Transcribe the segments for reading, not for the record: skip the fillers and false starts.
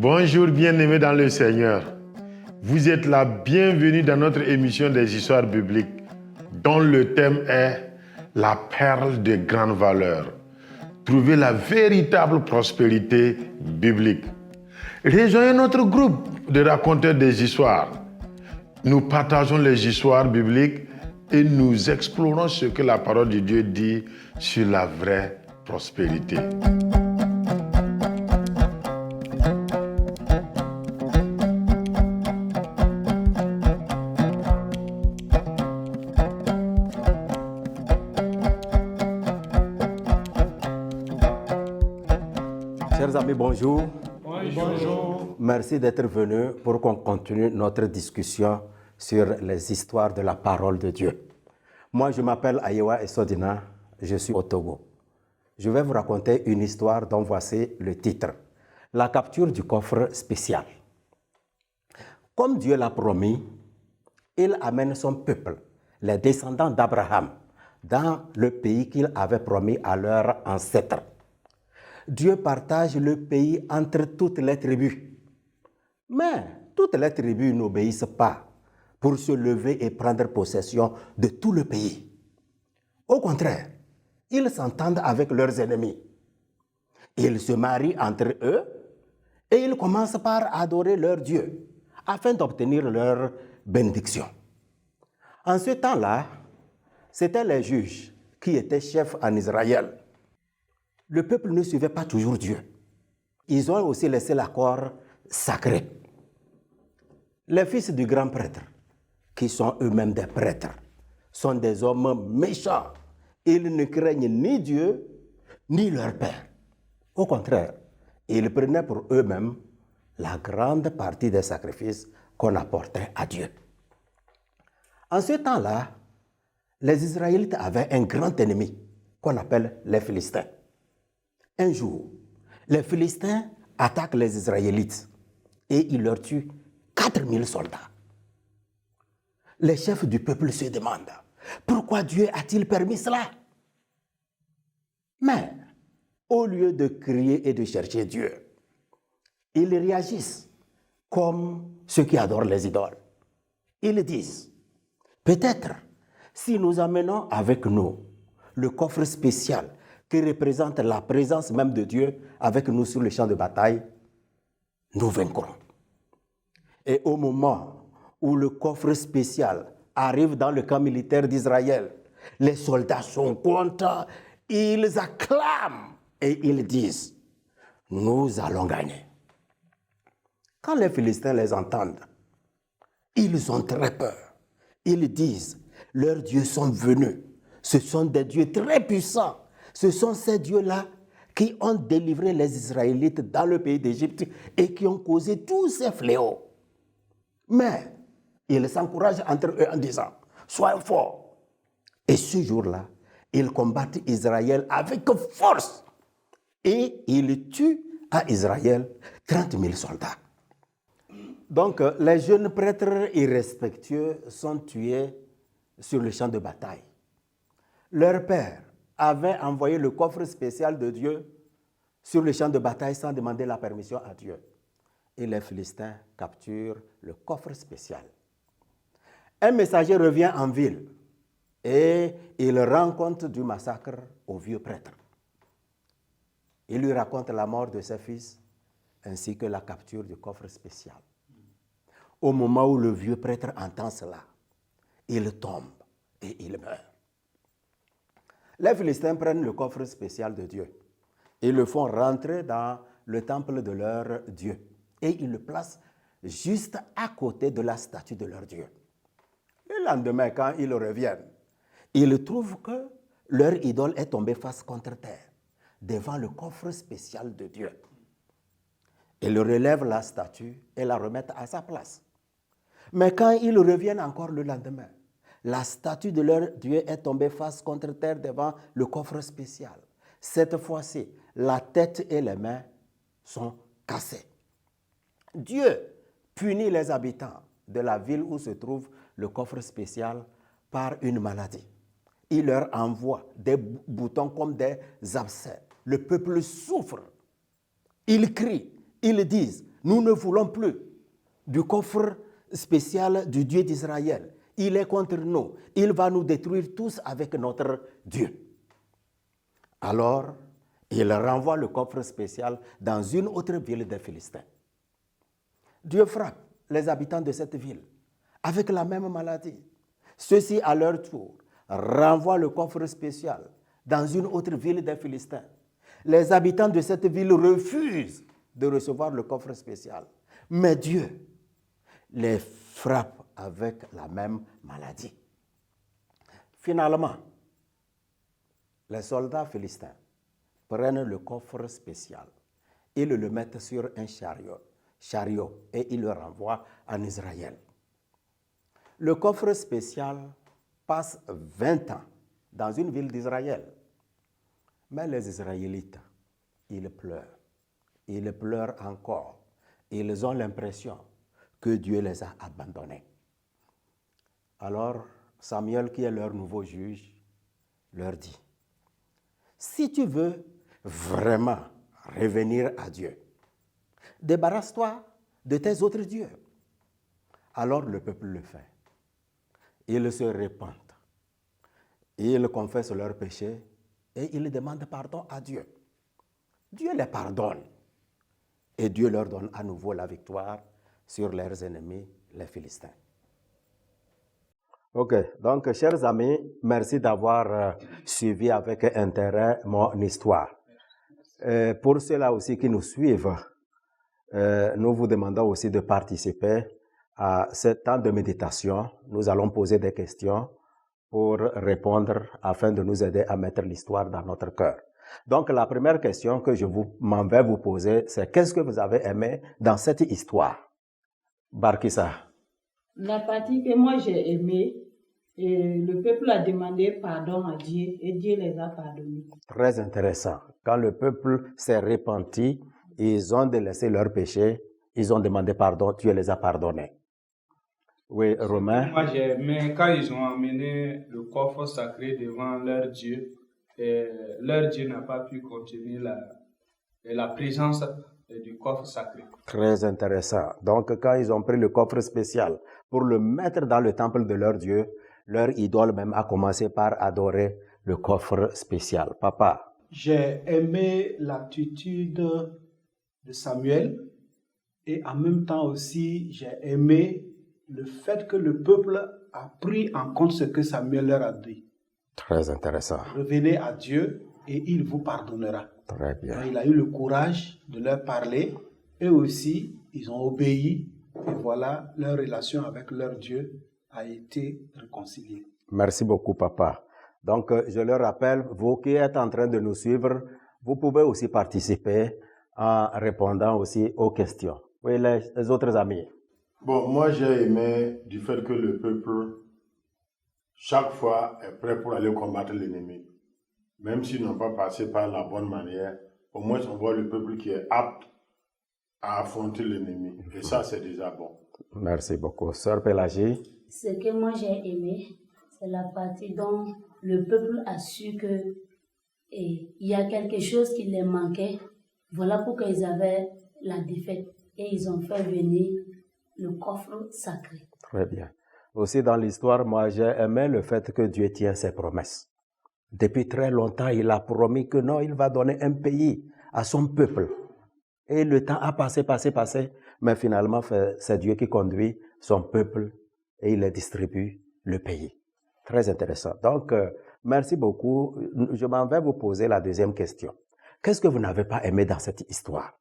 Bonjour bien-aimés dans le Seigneur. Vous êtes la bienvenue dans notre émission des histoires bibliques dont le thème est la perle de grande valeur. Trouver la véritable prospérité biblique. Rejoignez notre groupe de raconteurs des histoires. Nous partageons les histoires bibliques et nous explorons ce que la parole de Dieu dit sur la vraie prospérité. Chers amis, bonjour. Bonjour. Merci d'être venus pour qu'on continue notre discussion sur les histoires de la parole de Dieu. Moi, je m'appelle Ayewa Esodina, je suis au Togo. Je vais vous raconter une histoire dont voici le titre. La capture du coffre spécial. Comme Dieu l'a promis, il amène son peuple, les descendants d'Abraham, dans le pays qu'il avait promis à leurs ancêtres. Dieu partage le pays entre toutes les tribus. Mais toutes les tribus n'obéissent pas pour se lever et prendre possession de tout le pays. Au contraire, ils s'entendent avec leurs ennemis. Ils se marient entre eux et ils commencent par adorer leur Dieu afin d'obtenir leur bénédiction. En ce temps-là, c'étaient les juges qui étaient chefs en Israël. Le peuple ne suivait pas toujours Dieu. Ils ont aussi laissé l'accord sacré. Les fils du grand prêtre, qui sont eux-mêmes des prêtres, sont des hommes méchants. Ils ne craignent ni Dieu, ni leur père. Au contraire, ils prenaient pour eux-mêmes la grande partie des sacrifices qu'on apportait à Dieu. En ce temps-là, les Israélites avaient un grand ennemi qu'on appelle les Philistins. Un jour, les Philistins attaquent les Israélites et ils leur tuent 4000 soldats. Les chefs du peuple se demandent pourquoi Dieu a-t-il permis cela? Mais au lieu de crier et de chercher Dieu, ils réagissent comme ceux qui adorent les idoles. Ils disent, peut-être si nous amenons avec nous le coffre spécial qui représente la présence même de Dieu avec nous sur le champ de bataille, nous vaincrons. Et au moment où le coffre spécial arrive dans le camp militaire d'Israël, les soldats sont contents, ils acclament et ils disent, nous allons gagner. Quand les Philistins les entendent, ils ont très peur. Ils disent, leurs dieux sont venus. Ce sont des dieux très puissants. Ce sont ces dieux-là qui ont délivré les Israélites dans le pays d'Égypte et qui ont causé tous ces fléaux. Mais ils s'encouragent entre eux en disant, soyons forts. Et ce jour-là, ils combattent Israël avec force. Et ils tuent à Israël 30 000 soldats. Donc, les jeunes prêtres irrespectueux sont tués sur le champ de bataille. Leur père avait envoyé le coffre spécial de Dieu sur le champ de bataille sans demander la permission à Dieu. Et les Philistins capturent le coffre spécial. Un messager revient en ville et il rend compte du massacre au vieux prêtre. Il lui raconte la mort de ses fils ainsi que la capture du coffre spécial. Au moment où le vieux prêtre entend cela, il tombe et il meurt. Les Philistins prennent le coffre spécial de Dieu et le font rentrer dans le temple de leur Dieu. Et ils le placent juste à côté de la statue de leur Dieu. Le lendemain, quand ils reviennent, ils trouvent que leur idole est tombée face contre terre, devant le coffre spécial de Dieu. Ils relèvent la statue et la remettent à sa place. Mais quand ils reviennent encore le lendemain, la statue de leur Dieu est tombée face contre terre devant le coffre spécial. Cette fois-ci, la tête et les mains sont cassées. Dieu punit les habitants de la ville où se trouve le coffre spécial par une maladie. Il leur envoie des boutons comme des abcès. Le peuple souffre. Ils crient, ils disent, Nous ne voulons plus du coffre spécial du Dieu d'Israël. Il est contre nous. Il va nous détruire tous avec notre Dieu. Alors, il renvoie le coffre spécial dans une autre ville des Philistins. Dieu frappe les habitants de cette ville avec la même maladie. Ceux-ci, à leur tour, renvoient le coffre spécial dans une autre ville des Philistins. Les habitants de cette ville refusent de recevoir le coffre spécial. Mais Dieu les frappe avec la même maladie. Finalement, les soldats philistins prennent le coffre spécial. Ils le mettent sur un chariot et ils le renvoient en Israël. Le coffre spécial passe 20 ans dans une ville d'Israël. Mais les Israélites, ils pleurent. Ils pleurent encore. Ils ont l'impression que Dieu les a abandonnés. Alors, Samuel, qui est leur nouveau juge, leur dit, si tu veux vraiment revenir à Dieu, débarrasse-toi de tes autres dieux. Alors le peuple le fait. Ils se repentent. Ils confessent leurs péchés et ils demandent pardon à Dieu. Dieu les pardonne et Dieu leur donne à nouveau la victoire sur leurs ennemis, les Philistins. Ok, donc chers amis, merci d'avoir suivi avec intérêt mon histoire. Pour ceux-là aussi qui nous suivent, nous vous demandons aussi de participer à ce temps de méditation. Nous allons poser des questions pour répondre afin de nous aider à mettre l'histoire dans notre cœur. Donc la première question que je m'en vais vous poser, c'est qu'est-ce que vous avez aimé dans cette histoire? Barkissa. La partie que moi j'ai aimée, le peuple a demandé pardon à Dieu et Dieu les a pardonnés. Très intéressant. Quand le peuple s'est repenti, ils ont délaissé leurs péchés, ils ont demandé pardon, Dieu les a pardonnés. Oui, Romain. Moi, j'ai aimé quand ils ont amené le coffre sacré devant leur Dieu. Et leur Dieu n'a pas pu contenir la présence du coffre sacré. Très intéressant. Donc, quand ils ont pris le coffre spécial pour le mettre dans le temple de leur Dieu, leur idole même a commencé par adorer le coffre spécial. Papa. J'ai aimé l'attitude de Samuel et en même temps aussi, j'ai aimé le fait que le peuple a pris en compte ce que Samuel leur a dit. Très intéressant. Revenez à Dieu et il vous pardonnera. Très bien. Donc, il a eu le courage de leur parler. Eux aussi, ils ont obéi et voilà, leur relation avec leur Dieu a été réconciliée. Merci beaucoup, papa. Donc, je le rappelle, vous qui êtes en train de nous suivre, vous pouvez aussi participer en répondant aussi aux questions. Oui, les autres amis. Bon, moi j'ai aimé du fait que le peuple, chaque fois, est prêt pour aller combattre l'ennemi. Même s'ils n'ont pas passé par la bonne manière, au moins on voit le peuple qui est apte à affronter l'ennemi. Et ça, c'est déjà bon. Merci beaucoup. Sœur Pélagie. Ce que moi j'ai aimé, c'est la partie dont le peuple a su que il y a quelque chose qui les manquait. Voilà pourquoi ils avaient la défaite et ils ont fait venir le coffre sacré. Très bien. Aussi dans l'histoire, moi j'ai aimé le fait que Dieu tient ses promesses. Depuis très longtemps, il a promis que non, il va donner un pays à son peuple. Et le temps a passé, mais finalement, c'est Dieu qui conduit son peuple et il distribue le pays. Très intéressant. Donc, merci beaucoup. Je m'en vais vous poser la deuxième question. Qu'est-ce que vous n'avez pas aimé dans cette histoire?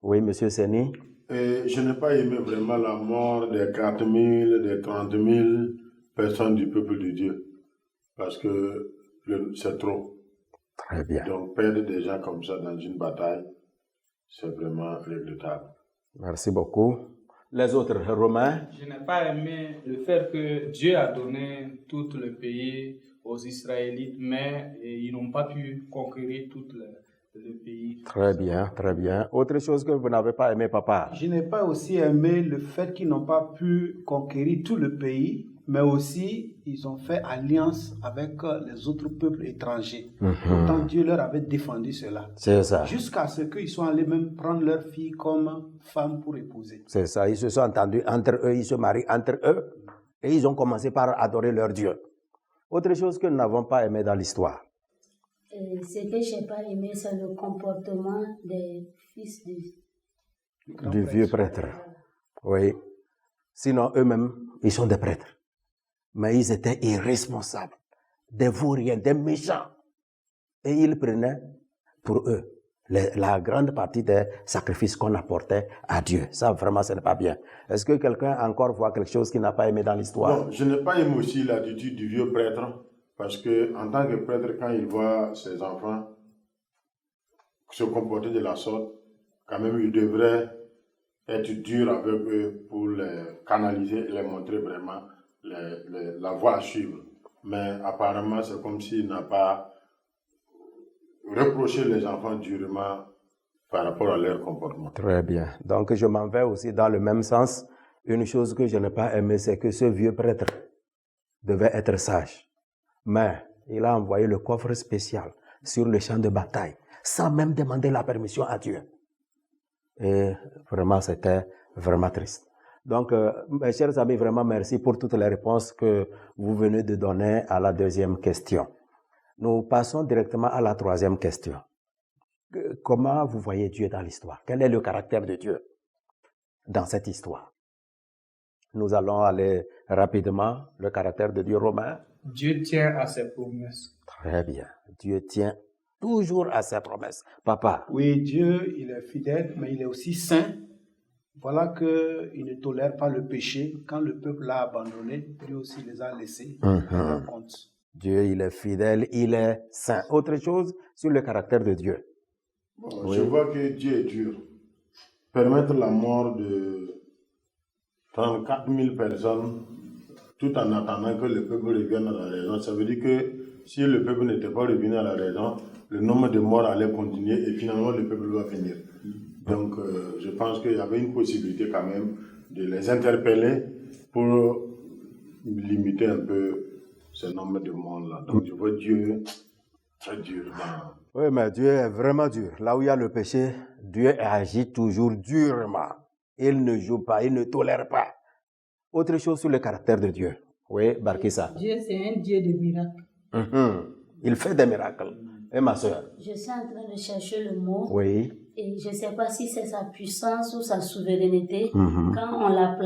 Oui, Monsieur Seni. Je n'ai pas aimé vraiment la mort des 4 000, des 30 000 personnes du peuple de Dieu. Parce que c'est trop. Très bien. Donc, perdre des gens comme ça dans une bataille, c'est vraiment regrettable. Merci beaucoup. Les autres, Romain? Je n'ai pas aimé le fait que Dieu a donné tout le pays aux Israélites, mais ils n'ont pas pu conquérir tout le pays. Très bien, très bien. Autre chose que vous n'avez pas aimé, papa? Je n'ai pas aussi aimé le fait qu'ils n'ont pas pu conquérir tout le pays, mais aussi ils ont fait alliance avec les autres peuples étrangers. Pourtant, Dieu leur avait défendu cela. C'est ça. Jusqu'à ce qu'ils soient allés même prendre leur fille comme femme pour épouser. C'est ça. Ils se sont entendus entre eux, ils se marient entre eux et ils ont commencé par adorer leur Dieu. Autre chose que nous n'avons pas aimé dans l'histoire. Ce que je n'ai pas aimé, c'est le comportement des fils Du vieux prêtre. Oui. Sinon, eux-mêmes, ils sont des prêtres. Mais ils étaient irresponsables, des vauriens, des méchants. Et ils prenaient pour eux la grande partie des sacrifices qu'on apportait à Dieu. Ça, vraiment, ce n'est pas bien. Est-ce que quelqu'un encore voit quelque chose qu'il n'a pas aimé dans l'histoire? Bon, je n'ai pas aimé aussi l'attitude du vieux prêtre, parce que en tant que prêtre, quand il voit ses enfants se comporter de la sorte, quand même, il devrait être dur avec eux pour les canaliser et les montrer vraiment la voie à suivre. Mais apparemment, c'est comme s'il n'a pas reproché les enfants durement par rapport à leur comportement. Très bien. Donc, je m'en vais aussi dans le même sens. Une chose que je n'ai pas aimé, c'est que ce vieux prêtre devait être sage. Mais il a envoyé le coffre spécial sur le champ de bataille, sans même demander la permission à Dieu. Et vraiment, c'était vraiment triste. Donc, mes chers amis, vraiment merci pour toutes les réponses que vous venez de donner à la deuxième question. Nous passons directement à la troisième question. Comment vous voyez Dieu dans l'histoire? Quel est le caractère de Dieu dans cette histoire? Nous allons aller rapidement. Le caractère de Dieu romain. Dieu tient à ses promesses. Très bien. Dieu tient toujours à ses promesses. Papa. Oui, Dieu, il est fidèle, mais il est aussi saint. Voilà qu'il ne tolère pas le péché. Quand le peuple l'a abandonné, lui aussi les a laissés en compte. Dieu, il est fidèle, il est saint. Autre chose sur le caractère de Dieu. Bon, oui. Je vois que Dieu est dur. Permettre la mort de 34 000 personnes tout en attendant que le peuple revienne à la raison, ça veut dire que si le peuple n'était pas revenu à la raison, le nombre de morts allait continuer et finalement le peuple va finir. Donc je pense qu'il y avait une possibilité quand même de les interpeller pour limiter un peu ce nombre de morts-là. Donc je vois Dieu très dur. Oui, mais Dieu est vraiment dur. Là où il y a le péché, Dieu agit toujours durement. Il ne joue pas, il ne tolère pas. Autre chose sur le caractère de Dieu. Oui, Barkissa. Dieu, c'est un Dieu de miracles. Il fait des miracles. Et ma soeur? Je suis en train de chercher le mot. Oui. Et je ne sais pas si c'est sa puissance ou sa souveraineté. Quand on a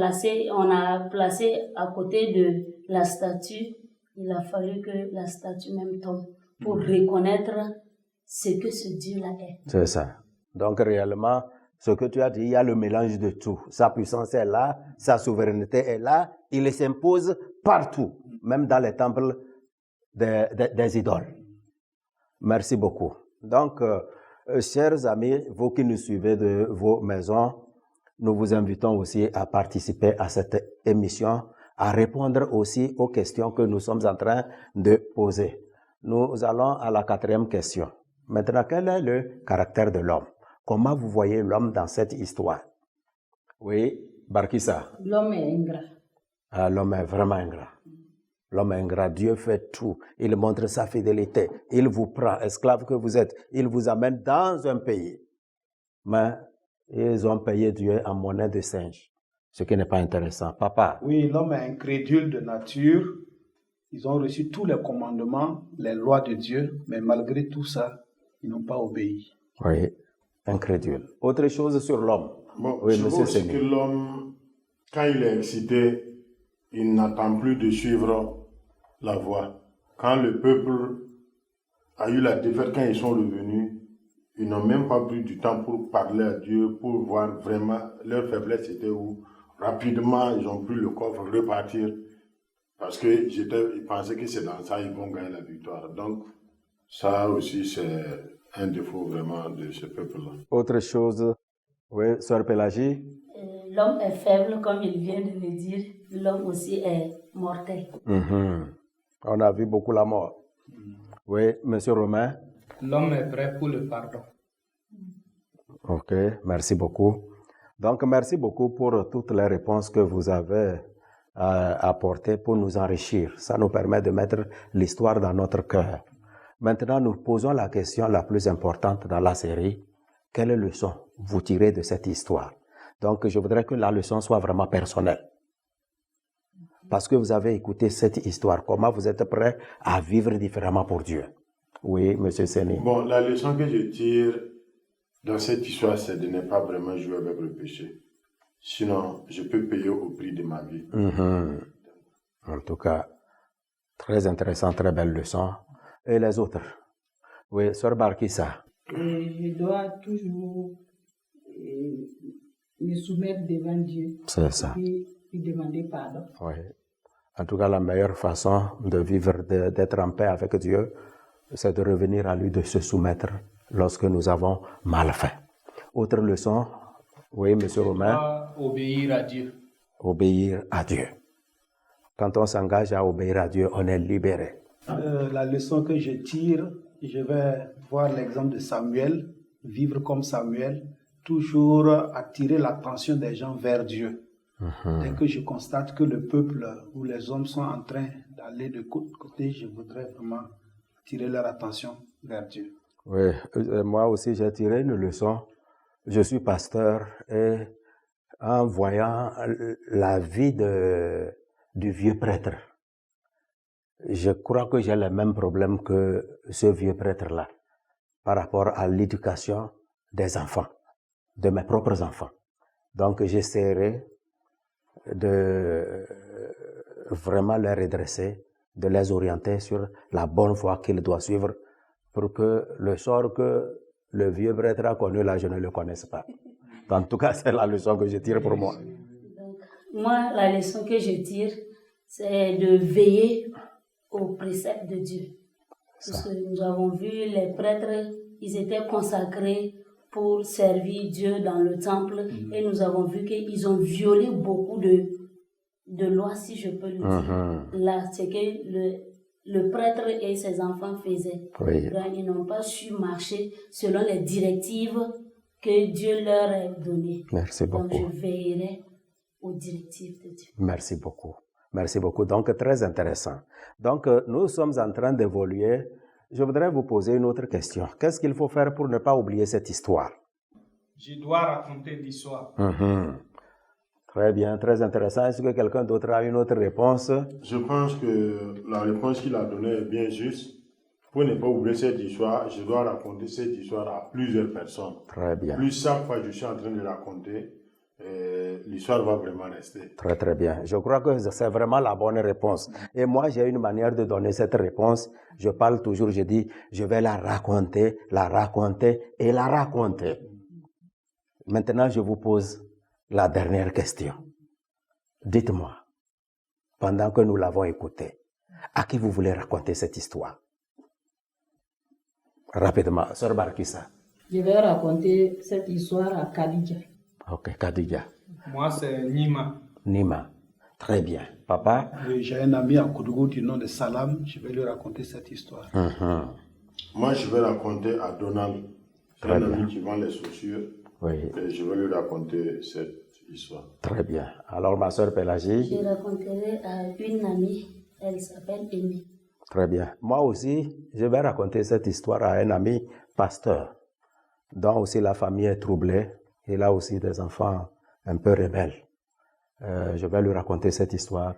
placé à côté de la statue, il a fallu que la statue même tombe pour reconnaître ce que ce Dieu-là est. C'est ça. Donc réellement, ce que tu as dit, il y a le mélange de tout. Sa puissance est là, sa souveraineté est là, il s'impose partout, même dans les temples des idoles. Merci beaucoup. Donc, chers amis, vous qui nous suivez de vos maisons, nous vous invitons aussi à participer à cette émission, à répondre aussi aux questions que nous sommes en train de poser. Nous allons à la quatrième question. Maintenant, quel est le caractère de l'homme? Comment vous voyez l'homme dans cette histoire? Oui, Barkissa. L'homme est ingrat. Ah, l'homme est vraiment ingrat. L'homme est ingrat. Dieu fait tout. Il montre sa fidélité. Il vous prend, esclave que vous êtes. Il vous amène dans un pays. Mais ils ont payé Dieu en monnaie de singe. Ce qui n'est pas intéressant. Papa. Oui, l'homme est incrédule de nature. Ils ont reçu tous les commandements, les lois de Dieu, mais malgré tout ça, ils n'ont pas obéi. Oui, incrédule. Autre chose sur l'homme. Bon, oui, je monsieur vois aussi Séné. que l'homme, quand il est excité, il n'attend plus de suivre la voie. Quand le peuple a eu la défaite, quand ils sont revenus, ils n'ont même pas pris du temps pour parler à Dieu, pour voir vraiment leur faiblesse était où. Rapidement, ils ont pris le coffre, repartir. Parce qu'ils pensaient que c'est dans ça qu'ils vont gagner la victoire. Donc, ça aussi, c'est un défaut vraiment de ce peuple-là. Autre chose, oui, Sœur Pélagie. L'homme est faible, comme il vient de le dire. L'homme aussi est mortel. On a vu beaucoup la mort. Oui, Monsieur Romain. L'homme est prêt pour le pardon. Ok, merci beaucoup. Donc, merci beaucoup pour toutes les réponses que vous avez apporter pour nous enrichir. Ça nous permet de mettre l'histoire dans notre cœur. Maintenant, nous posons la question la plus importante dans la série. Quelle leçon vous tirez de cette histoire? Donc, je voudrais que la leçon soit vraiment personnelle. Parce que vous avez écouté cette histoire. Comment vous êtes prêts à vivre différemment pour Dieu? Oui, M. Séni. Bon, la leçon que je tire dans cette histoire, c'est de ne pas vraiment jouer avec le péché. Sinon, je peux payer au prix de ma vie. En tout cas, très intéressant, très belle leçon. Et les autres? Oui, Sœur Barkissa. Je dois toujours me soumettre devant Dieu. C'est ça. Et lui demander pardon. Oui. En tout cas, la meilleure façon de vivre, d'être en paix avec Dieu, c'est de revenir à lui, de se soumettre lorsque nous avons mal fait. Autre leçon? Oui, M. Romain. Obéir à Dieu. Obéir à Dieu. Quand on s'engage à obéir à Dieu, on est libéré. La leçon que je tire, je vais voir l'exemple de Samuel, vivre comme Samuel, toujours attirer l'attention des gens vers Dieu. Dès que je constate que le peuple ou les hommes sont en train d'aller de côté, je voudrais vraiment tirer leur attention vers Dieu. Oui, moi aussi j'ai tiré une leçon. Je suis pasteur et en voyant la vie du vieux prêtre, je crois que j'ai le même problème que ce vieux prêtre-là par rapport à l'éducation des enfants, de mes propres enfants. Donc j'essaierai de vraiment les redresser, de les orienter sur la bonne voie qu'ils doivent suivre pour que le sort que le vieux prêtre a connu là, je ne le connaisse pas. En tout cas, c'est la leçon que je tire pour moi. Donc, moi, la leçon que je tire, c'est de veiller aux préceptes de Dieu. Parce que nous avons vu les prêtres, ils étaient consacrés pour servir Dieu dans le temple et nous avons vu qu'ils ont violé beaucoup de lois, si je peux le dire. Là, c'est que le prêtre et ses enfants faisaient. Oui. Donc, ils n'ont pas su marcher selon les directives que Dieu leur a données. Merci beaucoup. Donc, je veillerai aux directives de Dieu. Merci beaucoup. Merci beaucoup. Donc, très intéressant. Donc, nous sommes en train d'évoluer. Je voudrais vous poser une autre question. Qu'est-ce qu'il faut faire pour ne pas oublier cette histoire? Je dois raconter l'histoire. Très bien, très intéressant. Est-ce que quelqu'un d'autre a une autre réponse? Je pense que la réponse qu'il a donnée est bien juste. Pour ne pas oublier cette histoire, je dois raconter cette histoire à plusieurs personnes. Très bien. Plus chaque fois que je suis en train de raconter, l'histoire va vraiment rester. Très, très bien. Je crois que c'est vraiment la bonne réponse. Et moi, j'ai une manière de donner cette réponse. Je parle toujours, je dis, je vais la raconter et la raconter. Maintenant, je vous pose la dernière question. Dites-moi, pendant que nous l'avons écoutée, à qui vous voulez raconter cette histoire? Rapidement, Sœur Barkissa. Je vais raconter cette histoire à Khadija. Ok, Khadija. Moi, c'est Nima. Nima. Très bien. Papa? J'ai un ami à Koudougou du nom de Salam, je vais lui raconter cette histoire. Moi, je vais raconter à Donald. C'est un ami qui vend les chaussures. Oui. Et je vais lui raconter cette histoire. Très bien. Alors, ma sœur Pélagie? Je raconterai à une amie, elle s'appelle Amy. Très bien. Moi aussi, je vais raconter cette histoire à un ami pasteur, dont aussi la famille est troublée. Il a aussi des enfants un peu rebelles. Je vais lui raconter cette histoire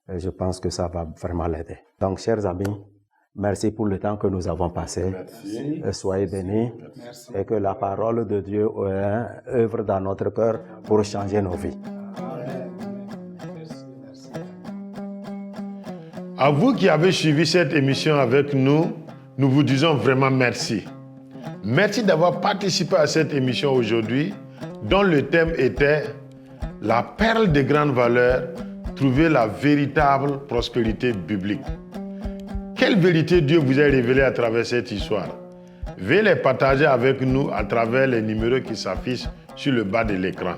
et je pense que ça va vraiment l'aider. Donc, chers amis, merci pour le temps que nous avons passé. Merci. Soyez bénis. Merci. Et que la parole de Dieu œuvre dans notre cœur pour changer nos vies. À vous qui avez suivi cette émission avec nous, nous vous disons vraiment merci. Merci d'avoir participé à cette émission aujourd'hui, dont le thème était « La perle de grande valeur, trouver la véritable prospérité biblique ». Quelle vérité Dieu vous a révélée à travers cette histoire? Veuillez les partager avec nous à travers les numéros qui s'affichent sur le bas de l'écran.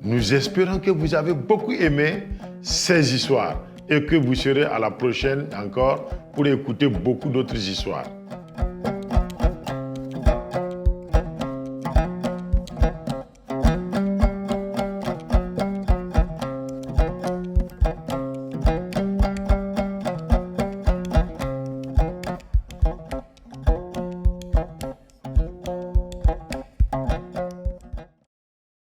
Nous espérons que vous avez beaucoup aimé ces histoires et que vous serez à la prochaine encore pour écouter beaucoup d'autres histoires.